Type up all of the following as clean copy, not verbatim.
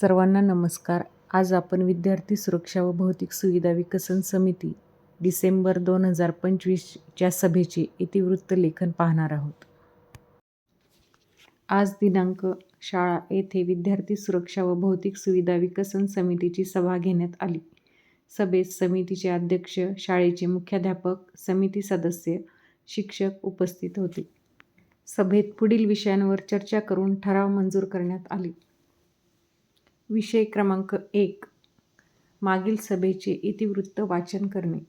सर्वांना नमस्कार. आज आपण विद्यार्थी सुरक्षा व भौतिक सुविधा विकसन समिती डिसेंबर 2025च्या सभेचे इतिवृत्त लेखन पाहणार आहोत. आज दिनांक शाळा येथे विद्यार्थी सुरक्षा व भौतिक सुविधा विकसन समितीची सभा घेण्यात आली. सभेत समितीचे अध्यक्ष, शाळेचे मुख्याध्यापक, समिती सदस्य, शिक्षक उपस्थित होते. सभेत पुढील विषयांवर चर्चा करून ठराव मंजूर करण्यात आले. विषय क्रमांक 1. मागील सभेचे इतिवृत्त वाचन करणे.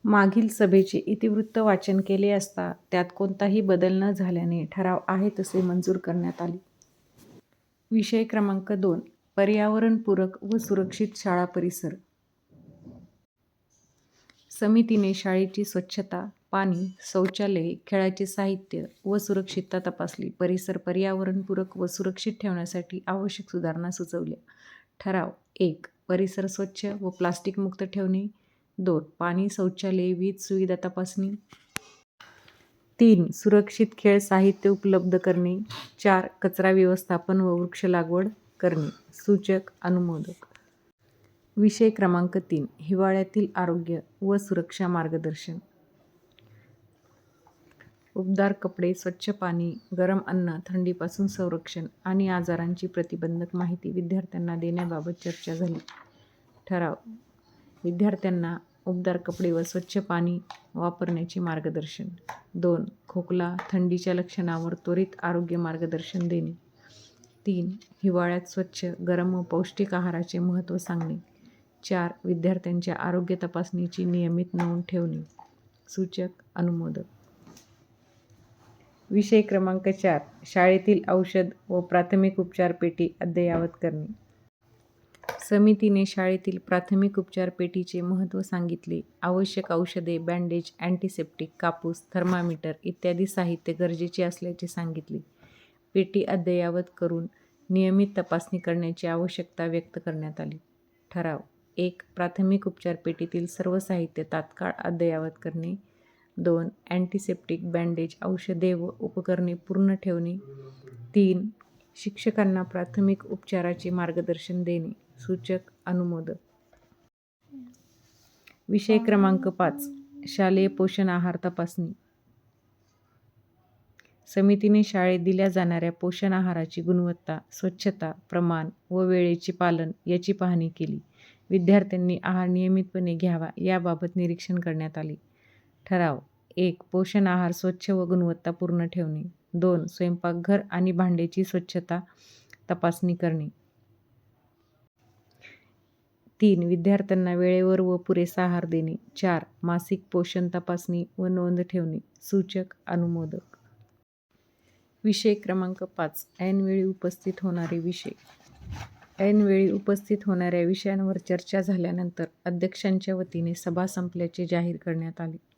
मागील सभेचे इतिवृत्त वाचन केले असता त्यात कोणताही बदल न झाल्याने ठराव आहे तसे मंजूर करण्यात आले. विषय क्रमांक 2. पर्यावरणपूरक व सुरक्षित शाळा परिसर. समितीने शाळेची स्वच्छता, पाणी, शौचालये, खेळाचे साहित्य व सुरक्षितता तपासली. परिसर पर्यावरणपूरक व सुरक्षित ठेवण्यासाठी आवश्यक सुधारणा सुचवल्या. ठराव 1. परिसर स्वच्छ व प्लास्टिकमुक्त ठेवणे. 2. पाणी, शौचालये, वीज सुविधा तपासणी. 3. सुरक्षित खेळ साहित्य उपलब्ध करणे. 4. कचरा व्यवस्थापन व वृक्ष लागवड करणे. सूचक अनुमोदक. विषय क्रमांक 3. हिवाळ्यातील आरोग्य व सुरक्षा मार्गदर्शन. उबदार कपडे, स्वच्छ पाणी, गरम अन्न, थंडीपासून संरक्षण आणि आजारांची प्रतिबंधक माहिती विद्यार्थ्यांना देण्याबाबत चर्चा झाली. ठराव. विद्यार्थ्यांना उबदार कपडे व स्वच्छ पाणी वापरण्याचे मार्गदर्शन. 2. खोकला, थंडीच्या लक्षणांवर त्वरित आरोग्य मार्गदर्शन देणे. 3. हिवाळ्यात स्वच्छ, गरम व पौष्टिक आहाराचे महत्त्व सांगणे. 4. विद्यार्थ्यांच्या आरोग्य तपासणीची नियमित नोंद ठेवणे. सूचक अनुमोदक. विषय क्रमांक 4. शाळेतील औषध व प्राथमिक उपचार पेटी अद्ययावत करणे. समितीने शाळेतील प्राथमिक उपचार पेटीचे महत्त्व सांगितले. आवश्यक औषधे, बँडेज, अँटिसेप्टिक, कापूस, थर्मामीटर इत्यादी साहित्य गरजेचे असल्याचे सांगितले. पेटी अद्ययावत करून नियमित तपासणी करण्याची आवश्यकता व्यक्त करण्यात आली. ठराव. 1. प्राथमिक उपचार पेटीतील सर्व साहित्य तात्काळ अद्ययावत करणे. 2. अँटिसेप्टिक, बँडेज, औषधे व उपकरणे पूर्ण ठेवणे. 3. शिक्षकांना प्राथमिक उपचाराचे मार्गदर्शन देणे. सूचक अनुमोदक. विषय क्रमांक 5. शालेय पोषण आहार तपासणी. समितीने शाळेत दिल्या जाणाऱ्या पोषण आहाराची गुणवत्ता, स्वच्छता, प्रमाण व वेळेचे पालन याची पाहणी केली. विद्यार्थ्यांनी आहार नियमितपणे घ्यावा याबाबत निरीक्षण करण्यात आले. ठराव. 1. पोषण आहार स्वच्छ व गुणवत्तापूर्ण ठेवणे. 2. स्वयंपाकघर आणि भांड्याची स्वच्छता तपासणी करणे. 3. विद्यार्थ्यांना वेळेवर व पुरेसा आहार देणे. 4. मासिक पोषण तपासणी व नोंद ठेवणे. सूचक अनुमोदक. विषय क्रमांक 5. ऐनवेळी उपस्थित होणारे विषय. ऐनवेळी उपस्थित होणाऱ्या विषयांवर चर्चा झाल्यानंतर अध्यक्षांच्या वतीने सभा संपल्याचे जाहीर करण्यात आले.